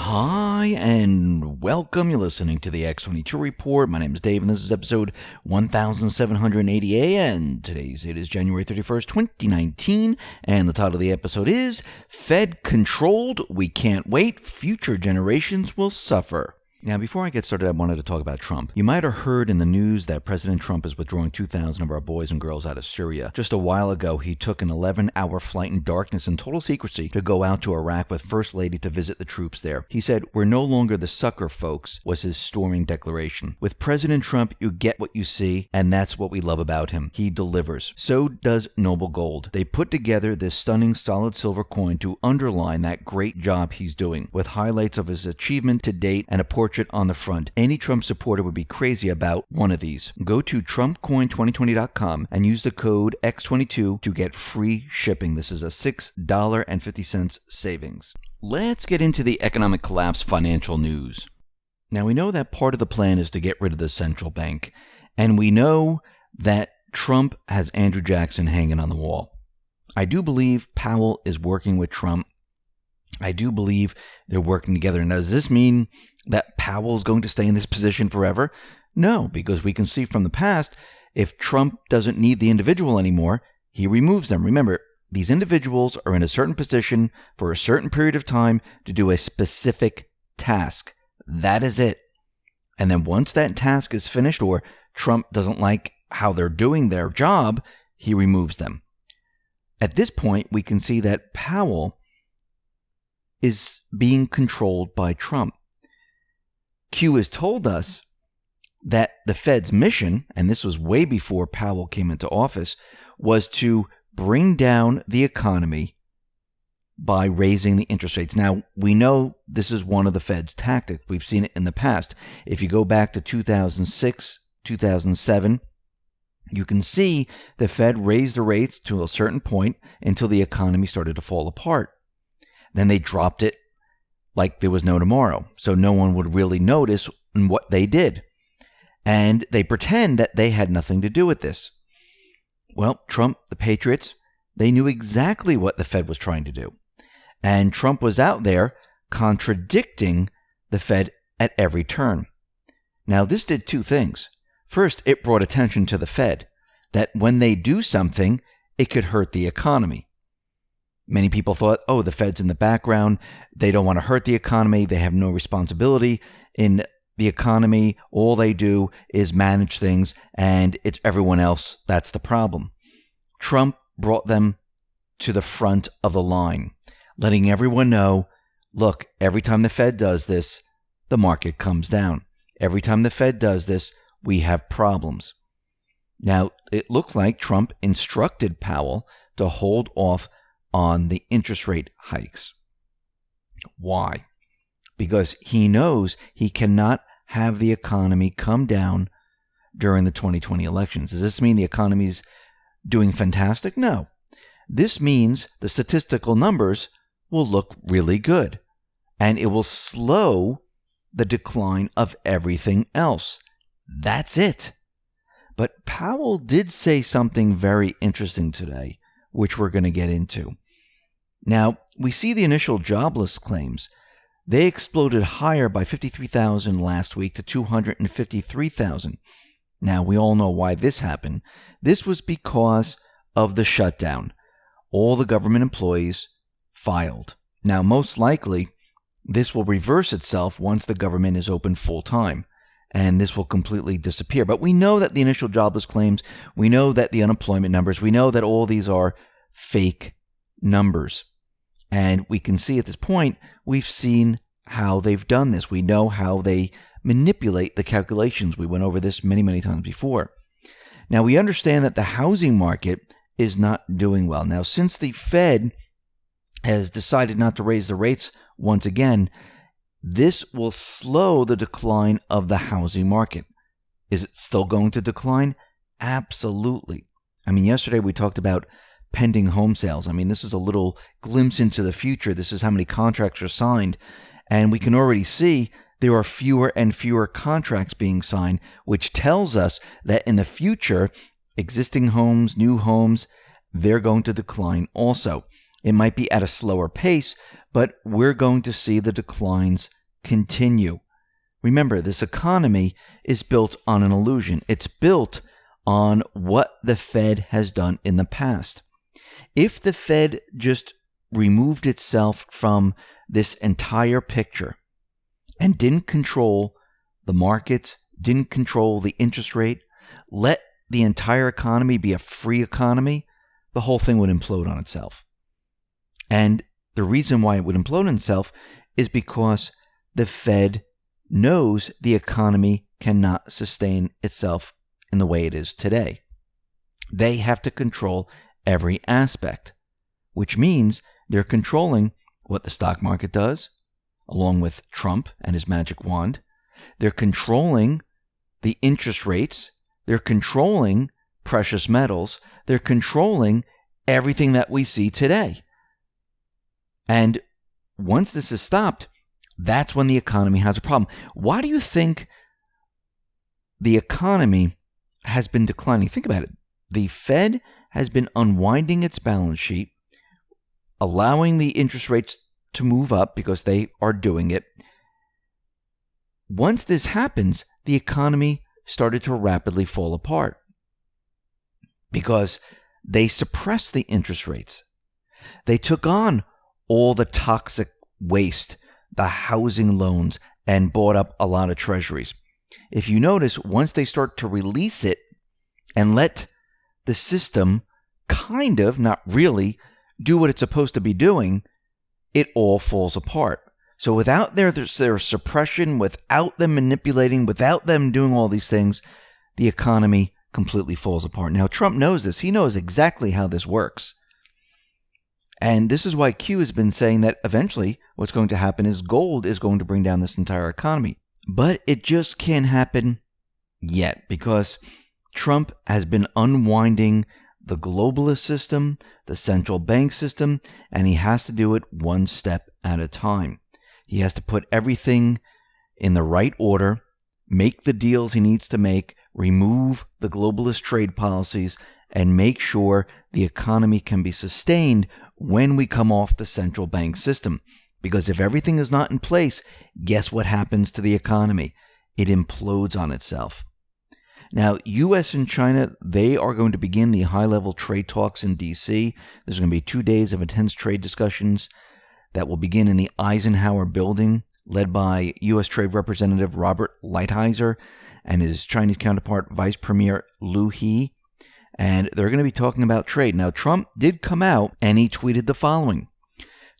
Hi, and welcome. You're listening to the X22 Report. My name is Dave, and this is episode 1780, and today's date is January 31st, 2019, and the title of the episode is Fed Controlled, We Can't Wait, Future Generations Will Suffer. Now, before I get started, I wanted to talk about Trump. You might have heard in the news that President Trump is withdrawing 2,000 of our boys and girls out of Syria. Just a while ago, he took an 11-hour flight in darkness and total secrecy to go out to Iraq with First Lady to visit the troops there. He said, "We're no longer the sucker, folks," was his storming declaration. With President Trump, you get what you see, and that's what we love about him. He delivers. So does Noble Gold. They put together this stunning solid silver coin to underline that great job he's doing, with highlights of his achievement to date and a portrait on the front. Any Trump supporter would be crazy about one of these. Go to TrumpCoin2020.com and use the code X22 to get free shipping. This is a $6.50 savings. Let's get into the economic collapse financial news. Now, we know that part of the plan is to get rid of the central bank, and we know that Trump has Andrew Jackson hanging on the wall. I do believe Powell is working with Trump. I do believe they're working together. Now, does this mean that Powell's going to stay in this position forever? No, because we can see from the past, if Trump doesn't need the individual anymore, he removes them. Remember, these individuals are in a certain position for a certain period of time to do a specific task. That is it. And then once that task is finished, or Trump doesn't like how they're doing their job, he removes them. At this point, we can see that Powell is being controlled by Trump. Q has told us that the Fed's mission, and this was way before Powell came into office, was to bring down the economy by raising the interest rates. Now, we know this is one of the Fed's tactics. We've seen it in the past. If you go back to 2006, 2007, you can see the Fed raised the rates to a certain point until the economy started to fall apart. Then they dropped it like there was no tomorrow, so no one would really notice what they did. And they pretend that they had nothing to do with this. Well, Trump, the patriots, they knew exactly what the Fed was trying to do. And Trump was out there contradicting the Fed at every turn. Now, this did two things. First, it brought attention to the Fed that when they do something, it could hurt the economy. Many people thought, oh, the Fed's in the background. They don't want to hurt the economy. They have no responsibility in the economy. All they do is manage things, and it's everyone else that's the problem. Trump brought them to the front of the line, letting everyone know, look, every time the Fed does this, the market comes down. Every time the Fed does this, we have problems. Now, it looks like Trump instructed Powell to hold off on the interest rate hikes. Why? Because he knows he cannot have the economy come down during the 2020 elections. Does this mean the economy's doing fantastic? No. This means the statistical numbers will look really good, and it will slow the decline of everything else. That's it. But Powell did say something very interesting today, which we're going to get into. Now, we see the initial jobless claims. They exploded higher by 53,000 last week to 253,000. Now, we all know why this happened. This was because of the shutdown. All the government employees filed. Now, most likely, this will reverse itself once the government is open full time, and this will completely disappear. But we know that the initial jobless claims, we know that the unemployment numbers, we know that all these are fake numbers. And we can see at this point, we've seen how they've done this. We know how they manipulate the calculations. We went over this many, many times before. Now, we understand that the housing market is not doing well. Now, since the Fed has decided not to raise the rates once again, this will slow the decline of the housing market. Is it still going to decline? Absolutely. I mean, yesterday we talked about pending home sales. I mean, this is a little glimpse into the future. This is how many contracts are signed. And we can already see there are fewer and fewer contracts being signed, which tells us that in the future, existing homes, new homes, they're going to decline also. It might be at a slower pace, but we're going to see the declines continue. Remember, this economy is built on an illusion. It's built on what the Fed has done in the past. If the Fed just removed itself from this entire picture and didn't control the markets, didn't control the interest rate, let the entire economy be a free economy, the whole thing would implode on itself. And the reason why it would implode on itself is because the Fed knows the economy cannot sustain itself in the way it is today. They have to control every aspect, which means they're controlling what the stock market does, along with Trump and his magic wand. They're controlling the interest rates. They're controlling precious metals. They're controlling everything that we see today. And once this is stopped, that's when the economy has a problem. Why do you think the economy has been declining? Think about it. The Fed has been unwinding its balance sheet, allowing the interest rates to move up because they are doing it. Once this happens, the economy started to rapidly fall apart because they suppressed the interest rates. They took on all the toxic waste, the housing loans, and bought up a lot of treasuries. If you notice, once they start to release it and let the system kind of, not really, do what it's supposed to be doing, it all falls apart. So without their suppression, without them manipulating, without them doing all these things, the economy completely falls apart. Now, Trump knows this. He knows exactly how this works. And this is why Q has been saying that eventually what's going to happen is gold is going to bring down this entire economy. But it just can't happen yet because Trump has been unwinding the globalist system, the central bank system, and he has to do it one step at a time. He has to put everything in the right order, make the deals he needs to make, remove the globalist trade policies, and make sure the economy can be sustained when we come off the central bank system. Because if everything is not in place, guess what happens to the economy? It implodes on itself. Now, U.S. and China, they are going to begin the high-level trade talks in D.C. There's going to be 2 days of intense trade discussions that will begin in the Eisenhower building, led by U.S. Trade Representative Robert Lighthizer and his Chinese counterpart, Vice Premier Liu He. And they're going to be talking about trade. Now, Trump did come out and he tweeted the following.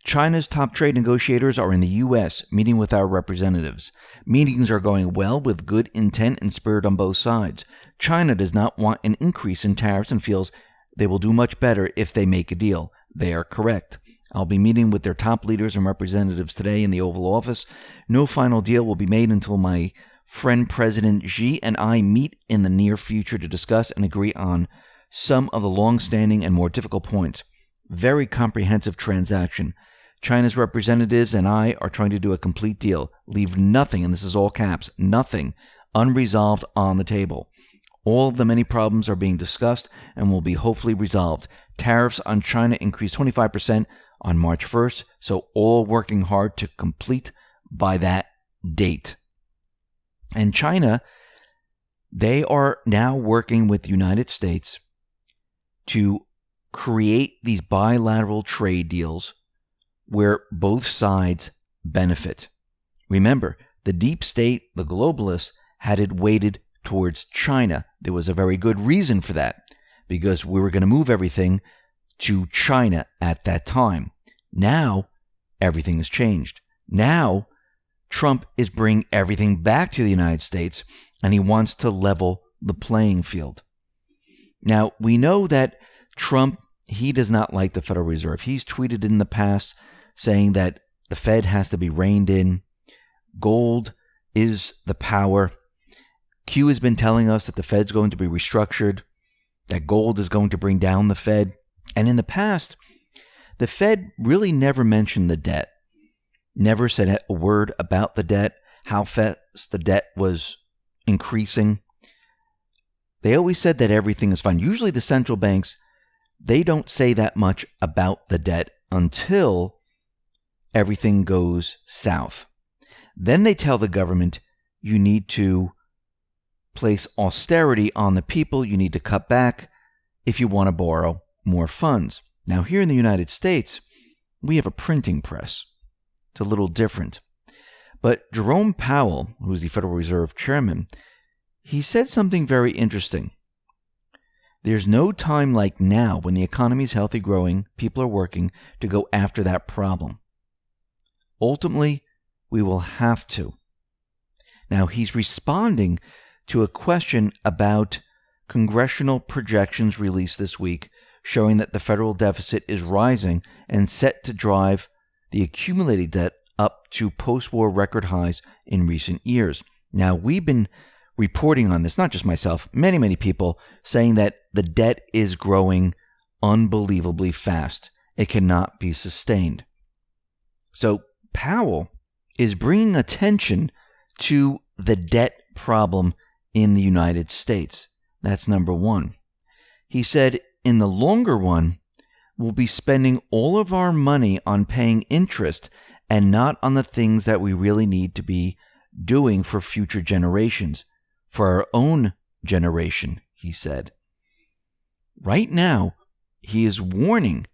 China's top trade negotiators are in the U.S. meeting with our representatives. Meetings are going well with good intent and spirit on both sides. China does not want an increase in tariffs and feels they will do much better if they make a deal. They are correct. I'll be meeting with their top leaders and representatives today in the Oval Office. No final deal will be made until my friend President Xi and I meet in the near future to discuss and agree on some of the long-standing and more difficult points. Very comprehensive transaction. China's representatives and I are trying to do a complete deal. Leave nothing, and this is all caps, nothing unresolved on the table. All of the many problems are being discussed and will be hopefully resolved. Tariffs on China increased 25% on March 1st, so all working hard to complete by that date. And China, they are now working with the United States to create these bilateral trade deals where both sides benefit. Remember, the deep state, the globalists, had it weighted towards China. There was a very good reason for that, because we were going to move everything to China at that time. Now, everything has changed. Now, Trump is bringing everything back to the United States, and he wants to level the playing field. Now, we know that Trump, he does not like the Federal Reserve. He's tweeted in the past saying that the Fed has to be reined in. Gold is the power. Q has been telling us that the Fed's going to be restructured, that gold is going to bring down the Fed. And in the past, the Fed really never mentioned the debt, never said a word about the debt, how fast the debt was increasing. They always said that everything is fine. Usually the central banks, they don't say that much about the debt until everything goes south. Then they tell the government, you need to place austerity on the people. You need to cut back if you want to borrow more funds. Now, here in the United States, we have a printing press. It's a little different. But Jerome Powell, who's the Federal Reserve Chairman, he said something very interesting. There's no time like now when the economy is healthy, growing, people are working, to go after that problem. Ultimately, we will have to. Now, he's responding to a question about congressional projections released this week showing that the federal deficit is rising and set to drive the accumulated debt up to post-war record highs in recent years. Now, we've been reporting on this, not just myself, many people, saying that the debt is growing unbelievably fast. It cannot be sustained. So Powell is bringing attention to the debt problem in the United States. That's number one. He said, in the longer run, we'll be spending all of our money on paying interest and not on the things that we really need to be doing for future generations, for our own generation, he said. Right now, he is warning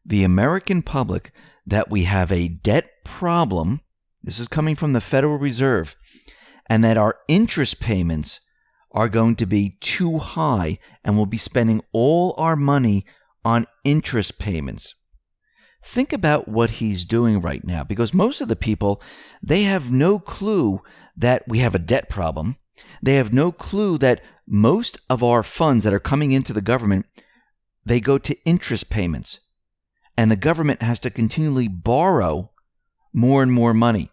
the American public that we have a debt problem. This is coming from the Federal Reserve, and that our interest payments are going to be too high, and we'll be spending all our money on interest payments. Think about what he's doing right now, because most of the people, they have no clue that we have a debt problem. They have no clue that most of our funds that are coming into the government, they go to interest payments, and the government has to continually borrow more and more money.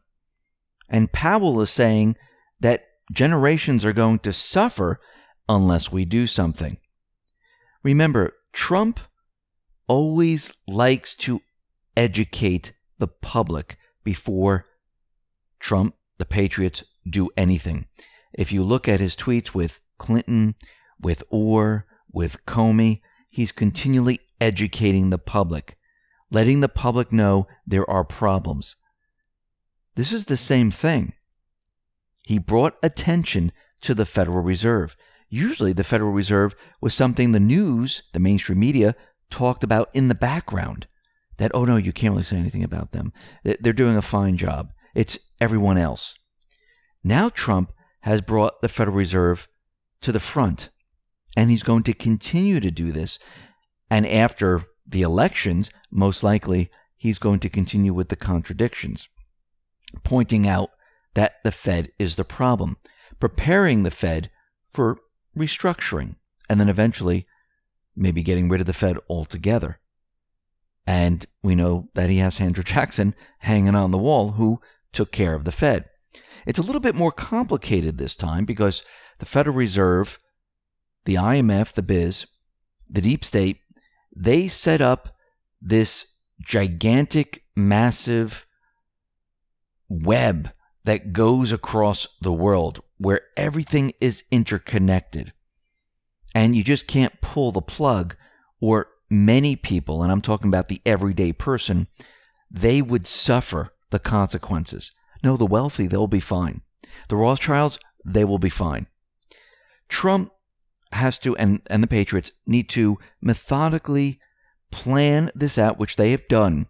And Powell is saying that generations are going to suffer unless we do something. Remember, Trump always likes to educate the public before Trump, the patriots, do anything. If you look at his tweets with Clinton, with Orr, with Comey, he's continually educating the public, letting the public know there are problems. This is the same thing. He brought attention to the Federal Reserve. Usually the Federal Reserve was something the news, the mainstream media, talked about in the background. That, oh no, you can't really say anything about them. They're doing a fine job. It's everyone else. Now Trump has brought the Federal Reserve to the front, and he's going to continue to do this. And after the elections, most likely, he's going to continue with the contradictions, pointing out that the Fed is the problem, preparing the Fed for restructuring, and then eventually maybe getting rid of the Fed altogether. And we know that he has Andrew Jackson hanging on the wall, who took care of the Fed. It's a little bit more complicated this time because the Federal Reserve, the IMF, the Biz, the deep state, they set up this gigantic, massive web that goes across the world where everything is interconnected. And you just can't pull the plug, or many people, and I'm talking about the everyday person, they would suffer the consequences. No, the wealthy, they'll be fine. The Rothschilds, they will be fine. Trump has to, and the patriots, need to methodically plan this out, which they have done,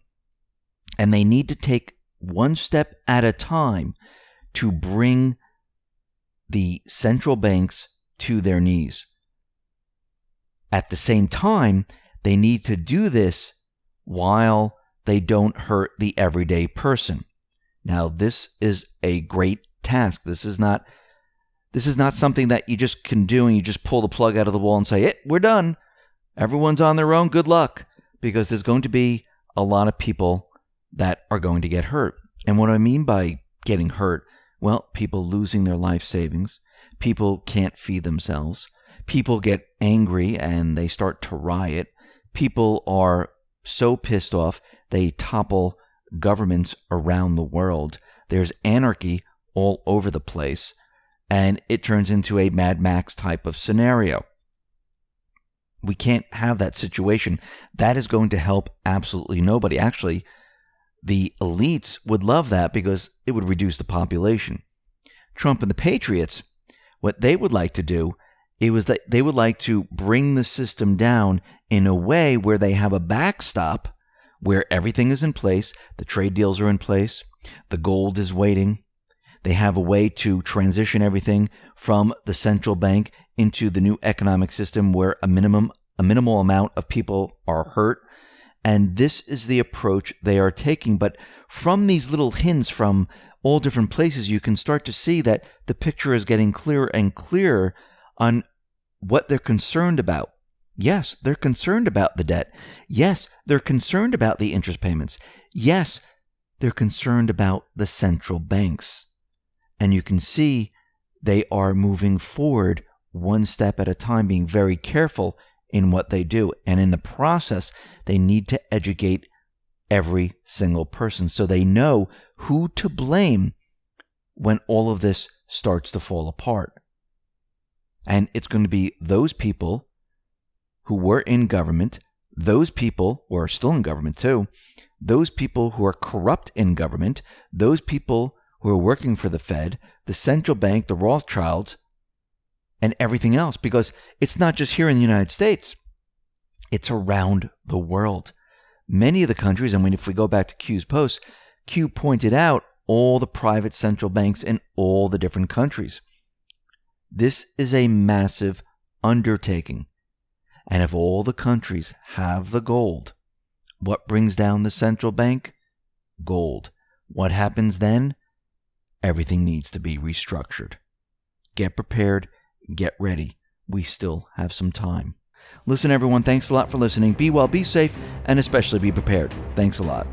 and they need to take one step at a time to bring the central banks to their knees. At the same time, they need to do this while they don't hurt the everyday person. Now, this is a great task. This is not something that you just can do and you just pull the plug out of the wall and say, we're done. Everyone's on their own. Good luck. Because there's going to be a lot of people that are going to get hurt. And what I mean by getting hurt, well, people losing their life savings. People can't feed themselves. People get angry and they start to riot. People are so pissed off, they topple governments around the world. There's anarchy all over the place, and it turns into a Mad Max type of scenario. We can't have that situation. That is going to help absolutely nobody. Actually, The elites would love that because it would reduce the population. Trump and the patriots, what they would like to do is that they would like to bring the system down in a way where they have a backstop, where everything is in place, the trade deals are in place, the gold is waiting. They have a way to transition everything from the central bank into the new economic system where a minimal amount of people are hurt. And this is the approach they are taking. But from these little hints from all different places, you can start to see that the picture is getting clearer and clearer on what they're concerned about. Yes, they're concerned about the debt. Yes, they're concerned about the interest payments. Yes, they're concerned about the central banks. And you can see they are moving forward one step at a time, being very careful in what they do. And in the process, they need to educate every single person so they know who to blame when all of this starts to fall apart. And it's going to be those people who were in government, those people who are still in government too, those people who are corrupt in government, those people who are working for the Fed, the central bank, the Rothschilds, and everything else. Because it's not just here in the United States. It's around the world. Many of the countries, and if we go back to Q's post, Q pointed out all the private central banks in all the different countries. This is a massive undertaking. And if all the countries have the gold, what brings down the central bank? Gold. What happens then? Everything needs to be restructured. Get prepared. Get ready. We still have some time. Listen, everyone, thanks a lot for listening. Be well, be safe, and especially be prepared. Thanks a lot.